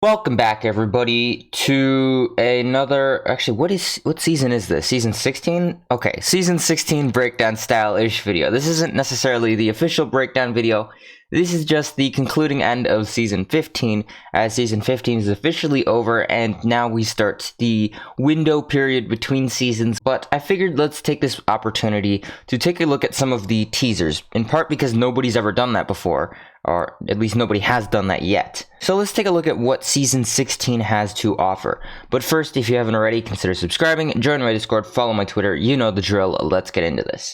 Welcome back, everybody, to another. Actually, what season is this? Season 16? Okay, season 16 breakdown style-ish video. This isn't necessarily the official breakdown video. This is just the concluding end of season 15, as season 15 is officially over, and now we start the window period between seasons. But I figured let's take this opportunity to take a look at some of the teasers, in part because nobody's ever done that before, or at least nobody has done that yet. So let's take a look at what season 16 has to offer. But first, if you haven't already, consider subscribing, join my Discord, follow my Twitter, you know the drill. Let's get into this.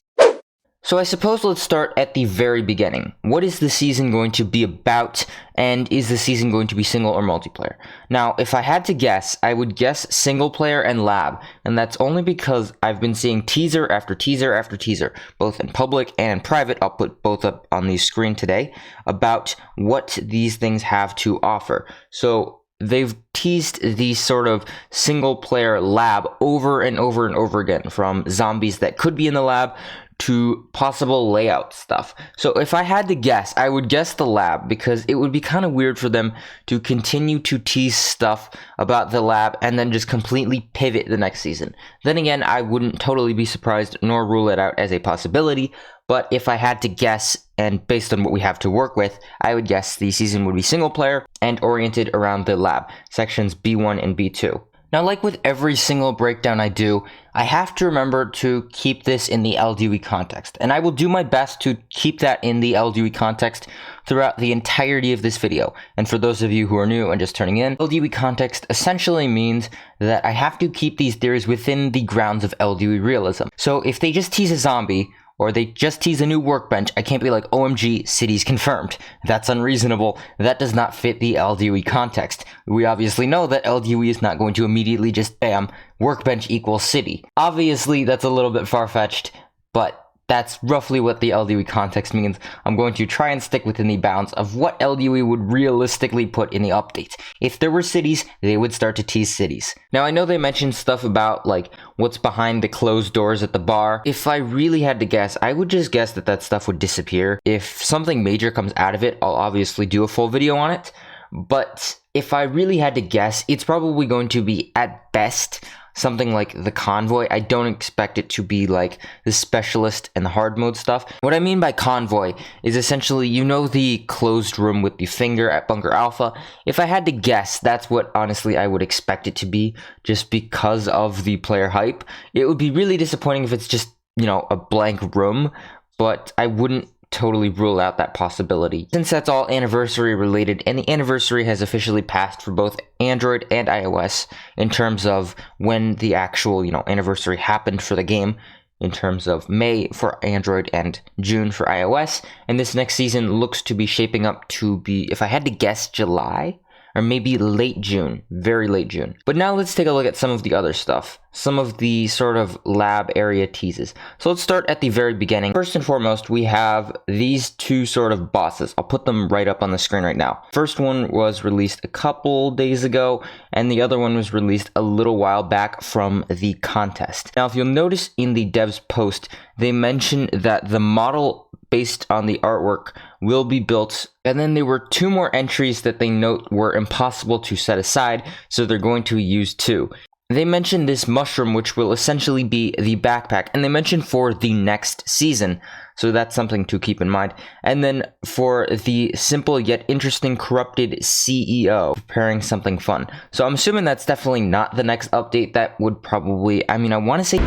So I suppose let's start at the very beginning. What is the season going to be about, and is the season going to be single or multiplayer? Now, if I had to guess, I would guess single player and lab, and that's only because I've been seeing teaser after teaser after teaser, both in public and in private. I'll put both up on the screen today, about what these things have to offer. So they've teased the sort of single player lab over and over and over again, from zombies that could be in the lab to possible layout stuff. So if I had to guess, I would guess the lab, because it would be kind of weird for them to continue to tease stuff about the lab and then just completely pivot the next season. Then again, I wouldn't totally be surprised nor rule it out as a possibility, but if I had to guess, and based on what we have to work with, I would guess the season would be single player and oriented around the lab, sections B1 and B2. Now, like with every single breakdown I do, I have to remember to keep this in the LDWE context, and I will do my best to keep that in the LDWE context throughout the entirety of this video. And for those of you who are new and just turning in, LDWE context essentially means that I have to keep these theories within the grounds of LDWE realism. So if they just tease a zombie, or they just tease a new workbench, I can't be like, OMG, city's confirmed. That's unreasonable. That does not fit the LDWE context. We obviously know that LDWE is not going to immediately just, bam, workbench equals city. Obviously, that's a little bit far-fetched, but that's roughly what the LDWE context means. I'm going to try and stick within the bounds of what LDWE would realistically put in the updates. If there were cities, they would start to tease cities. Now, I know they mentioned stuff about, like, what's behind the closed doors at the bar. If I really had to guess, I would just guess that that stuff would disappear. If something major comes out of it, I'll obviously do a full video on it. But if I really had to guess, it's probably going to be, at best, something like the convoy. I don't expect it to be like the specialist and the hard mode stuff. What I mean by convoy is essentially, you know, the closed room with the finger at Bunker Alpha. If I had to guess, that's what honestly I would expect it to be, just because of the player hype. It would be really disappointing if it's just, you know, a blank room, but I wouldn't totally rule out that possibility, since that's all anniversary related, and the anniversary has officially passed for both Android and iOS in terms of when the actual, you know, anniversary happened for the game, in terms of May for Android and June for iOS. And this next season looks to be shaping up to be, if I had to guess, July, or maybe late June, very late June. But now let's take a look at some of the other stuff, some of the sort of lab area teases. So let's start at the very beginning. First and foremost, we have these two sort of bosses. I'll put them right up on the screen right now. First one was released a couple days ago, and the other one was released a little while back from the contest. Now, if you'll notice in the devs post, they mentioned that the model based on the artwork will be built, and then there were two more entries that they note were impossible to set aside, so they're going to use two. They mentioned this mushroom, which will essentially be the backpack, and they mentioned for the next season, so that's something to keep in mind. And then for the simple yet interesting corrupted CEO, preparing something fun. So I'm assuming that's definitely not the next update. That would probably, I mean, I want to say.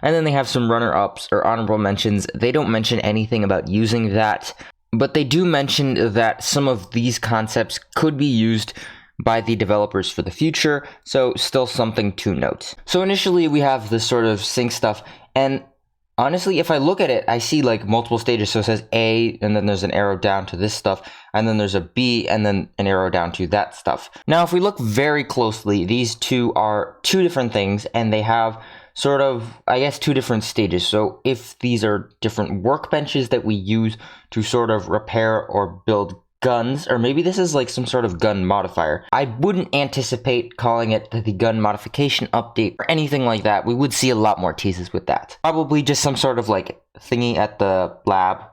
And then they have some runner-ups or honorable mentions. They don't mention anything about using that, but they do mention that some of these concepts could be used by the developers for the future, so still something to note. So initially we have this sort of sync stuff, and honestly, if I look at it, I see like multiple stages. So it says A, and then there's an arrow down to this stuff, and then there's a B, and then an arrow down to that stuff. Now, if we look very closely, these two are two different things, and they have sort of, I guess, two different stages. So if these are different workbenches that we use to sort of repair or build guns, or maybe this is like some sort of gun modifier. I wouldn't anticipate calling it the gun modification update or anything like that. We would see a lot more teases with that. Probably just some sort of like thingy at the lab,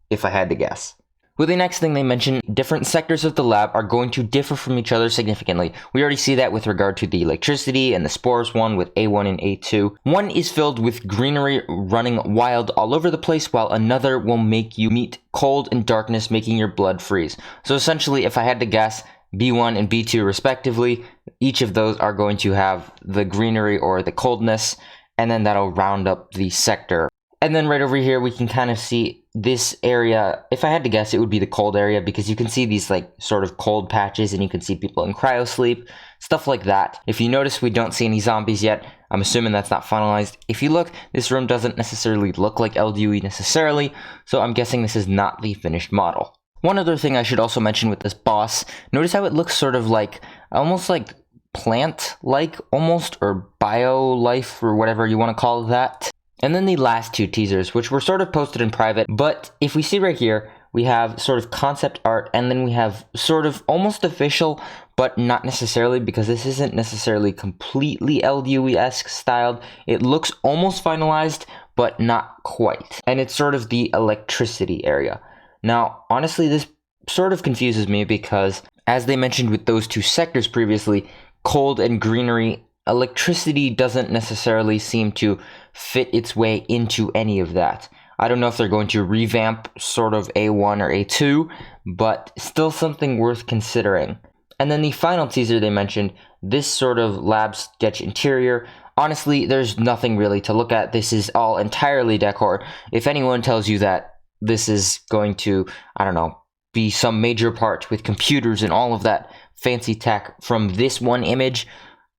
if I had to guess. With the next thing they mention, different sectors of the lab are going to differ from each other significantly. We already see that with regard to the electricity and the spores one with A1 and A2. One is filled with greenery running wild all over the place, while another will make you meet cold and darkness, making your blood freeze. So essentially, if I had to guess, B1 and B2 respectively, each of those are going to have the greenery or the coldness, and then that'll round up the sector. And then right over here, we can kind of see this area. If I had to guess, it would be the cold area, because you can see these like sort of cold patches, and you can see people in cryo sleep, stuff like that. If you notice, we don't see any zombies yet. I'm assuming that's not finalized. If you look, this room doesn't necessarily look like LDUE necessarily, so I'm guessing this is not the finished model. One other thing I should also mention with this boss, notice how it looks sort of like, almost like plant-like almost, or bio-life, or whatever you want to call that. And then the last two teasers, which were sort of posted in private, but if we see right here, we have sort of concept art, and then we have sort of almost official, but not necessarily, because this isn't necessarily completely LDUE-esque styled. It looks almost finalized, but not quite. And it's sort of the electricity area. Now, honestly, this sort of confuses me, because as they mentioned with those two sectors previously, cold and greenery, electricity doesn't necessarily seem to fit its way into any of that. I don't know if they're going to revamp sort of A1 or A2, but still something worth considering. And then the final teaser they mentioned, this sort of lab sketch interior. Honestly, there's nothing really to look at. This is all entirely decor. If anyone tells you that this is going to, I don't know, be some major part with computers and all of that fancy tech from this one image,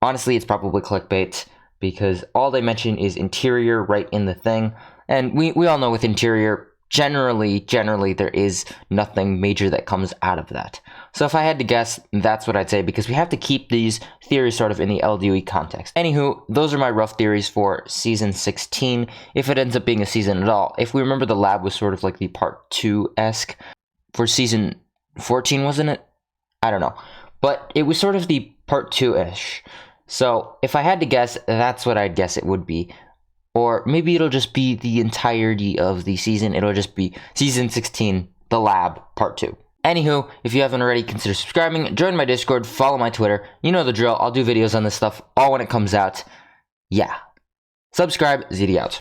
honestly, it's probably clickbait, because all they mention is interior right in the thing. And we all know with interior, generally, there is nothing major that comes out of that. So if I had to guess, that's what I'd say, because we have to keep these theories sort of in the LDUE context. Anywho, those are my rough theories for Season 16, if it ends up being a season at all. If we remember, the lab was sort of like the Part 2-esque for Season 14, wasn't it? I don't know. But it was sort of the Part 2-ish. So if I had to guess, that's what I'd guess it would be. Or maybe it'll just be the entirety of the season. It'll just be Season 16, The Lab, Part 2. Anywho, if you haven't already, consider subscribing, join my Discord, follow my Twitter. You know the drill. I'll do videos on this stuff all when it comes out. Yeah. Subscribe, ZD out.